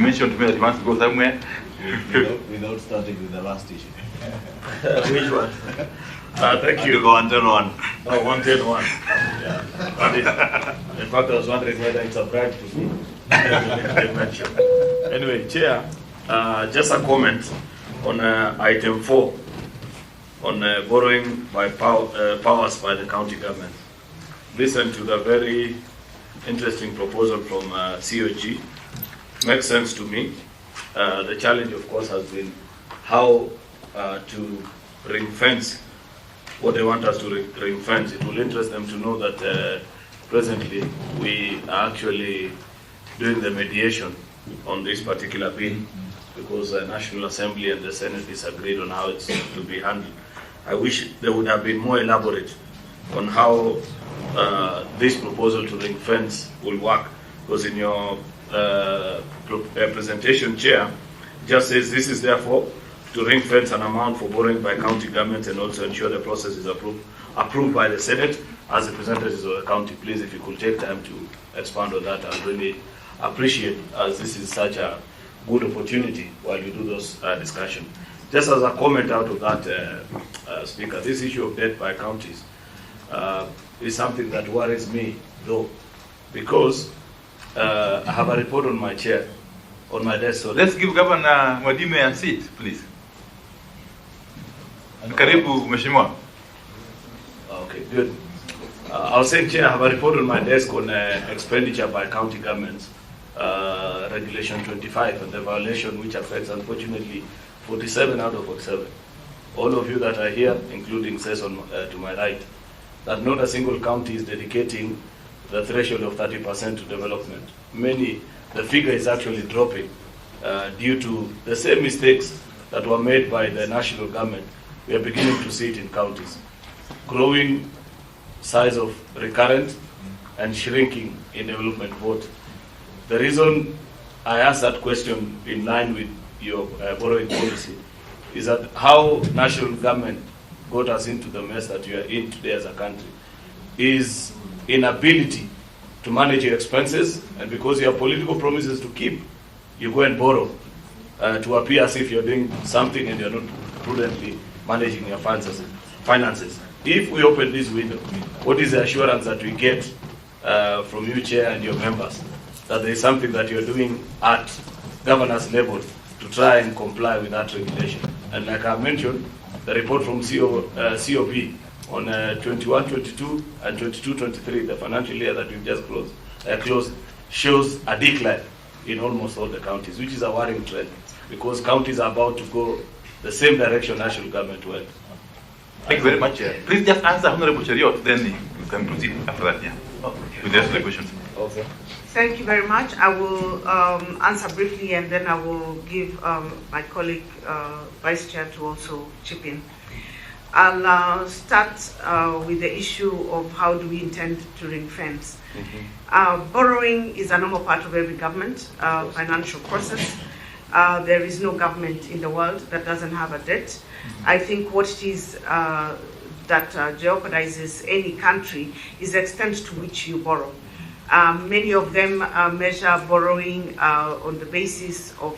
mentioned to me that he wants to go somewhere. Without starting with the last issue. Which one? Thank you. To go on turn on. Oh, 110-1. Yeah. In fact, I was wondering whether it's a bribe to me. Anyway, Chair, just a comment on item 4 on borrowing by powers by the county government. Listen to the very interesting proposal from COG. Makes sense to me. The challenge, of course, has been how to ring fence what they want us to ring fence. It will interest them to know that presently we are actually doing the mediation on this particular bill because the National Assembly and the Senate disagreed on how it's to be handled. I wish they would have been more elaborate on how this proposal to ring fence will work, because in your presentation, Chair, just says this is therefore to ring fence an amount for borrowing by county governments and also ensure the process is approved by the Senate as representatives of the county. Please, if you could take time to expand on that, I'd really appreciate, as this is such a good opportunity while you do those discussions. Just as a comment out of that, Speaker, this issue of debt by counties is something that worries me, though, because I have a report on my chair, on my desk. So let's give Governor Mwadime a seat, please. Karibu, Mheshimiwa. Okay, good. I was saying, Chair, I have a report on my desk on expenditure by county governments, Regulation 25, and the violation which affects, unfortunately, 47 out of 47. All of you that are here, including Sesson to my right, that not a single county is dedicating the threshold of 30% to development. The figure is actually dropping due to the same mistakes that were made by the national government. We are beginning to see it in counties. Growing size of recurrent and shrinking in development vote. The reason I asked that question in line with your borrowing policy is that how national government got us into the mess that we are in today as a country is inability to manage your expenses, and because you have political promises to keep, you go and borrow to appear as if you're doing something and you're not prudently managing your finances. If we open this window, what is the assurance that we get from you, Chair, and your members that there is something that you're doing at governor's level to try and comply with that regulation? And like I mentioned, the report from COB on 21-22 and 22-23, the financial year that we've just closed, shows a decline in almost all the counties, which is a worrying trend, because counties are about to go the same direction national government went. Thank you very much, Chair. Please just answer Honorable Chariot, then you can proceed after that, yeah, with the rest of the questions. Okay. Thank you very much. I will answer briefly, and then I will give my colleague, Vice Chair, to also chip in. I'll start with the issue of how do we intend to ring fence. Borrowing is a normal part of every government financial process. There is no government in the world that doesn't have a debt. I think what it is that jeopardizes any country is the extent to which you borrow. Many of them measure borrowing on the basis of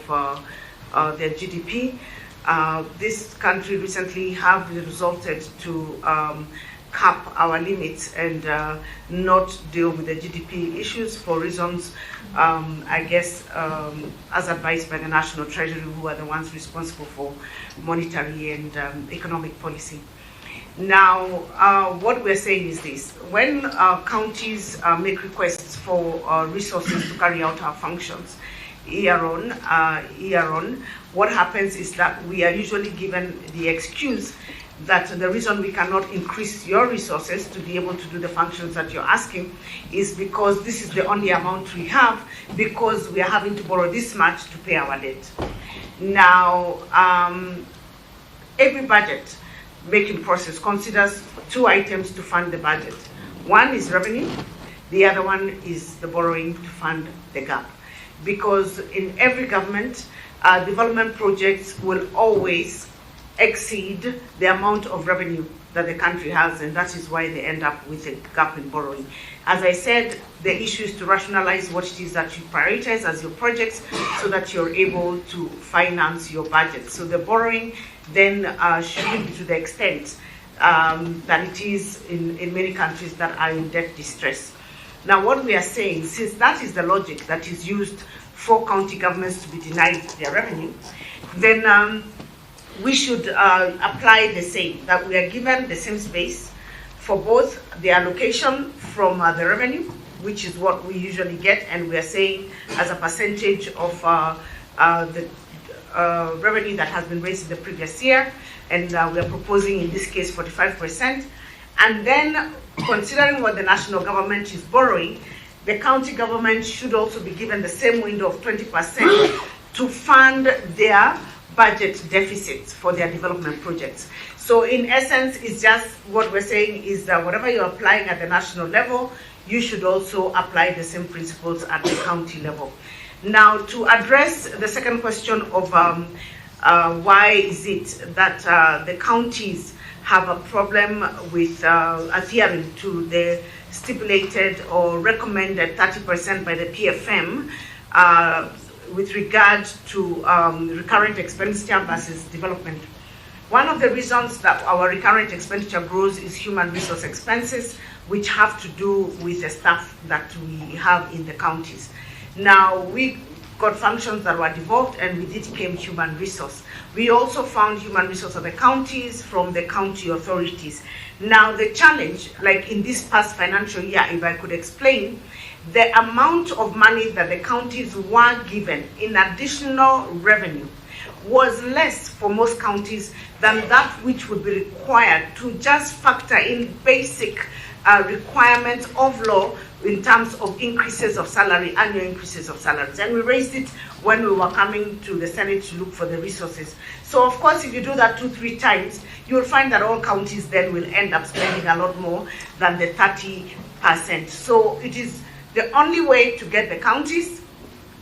their GDP. This country recently have resulted to cap our limits and not deal with the GDP issues for reasons, I guess, as advised by the National Treasury, who are the ones responsible for monetary and economic policy. Now, what we're saying is this. When counties make requests for resources to carry out our functions, year on, what happens is that we are usually given the excuse that the reason we cannot increase your resources to be able to do the functions that you're asking is because this is the only amount we have, because we are having to borrow this much to pay our debt. Now, every budget making process considers two items to fund the budget. One is revenue, the other one is the borrowing to fund the gap. Because in every government, development projects will always exceed the amount of revenue that the country has, and that is why they end up with a gap in borrowing. As I said, the issue is to rationalize what it is that you prioritize as your projects so that you're able to finance your budget. So the borrowing then shouldn't be to the extent that it is in many countries that are in debt distress. Now, what we are saying, since that is the logic that is used for county governments to be denied their revenue, then we should apply the same, that we are given the same space for both the allocation from the revenue, which is what we usually get, and we are saying as a percentage of the revenue that has been raised in the previous year, and we are proposing in this case 45%. And then, considering what the national government is borrowing, the county government should also be given the same window of 20% to fund their budget deficits for their development projects. So in essence, it's just what we're saying is that whatever you're applying at the national level, you should also apply the same principles at the county level. Now, to address the second question of why is it that the counties have a problem with adhering to the stipulated or recommended 30% by the PFM with regard to recurrent expenditure versus development. One of the reasons that our recurrent expenditure grows is human resource expenses, which have to do with the staff that we have in the counties. Now, we got functions that were devolved, and we did claim human resource. We also found human resource of the counties from the county authorities. Now, the challenge, like in this past financial year, if I could explain, the amount of money that the counties were given in additional revenue was less for most counties than that which would be required to just factor in basic requirements of law in terms of increases of salary, annual increases of salaries. And we raised it when we were coming to the Senate to look for the resources. So of course, if you do that 2-3 times, you will find that all counties then will end up spending a lot more than the 30%. So it is the only way to get the counties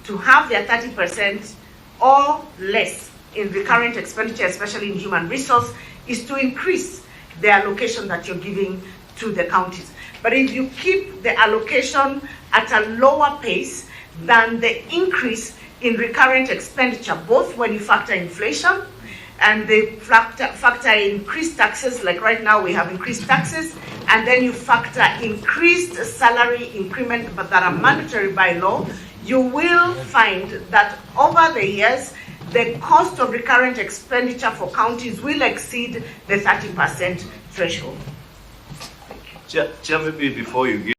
to have their 30% or less in recurrent expenditure, especially in human resource, is to increase the allocation that you're giving to the counties. But if you keep the allocation at a lower pace than the increase in recurrent expenditure, both when you factor inflation and they factor increased taxes, like right now we have increased taxes, and then you factor increased salary increment but that are mandatory by law, you will find that over the years, the cost of recurrent expenditure for counties will exceed the 30% threshold. Chair, maybe before you give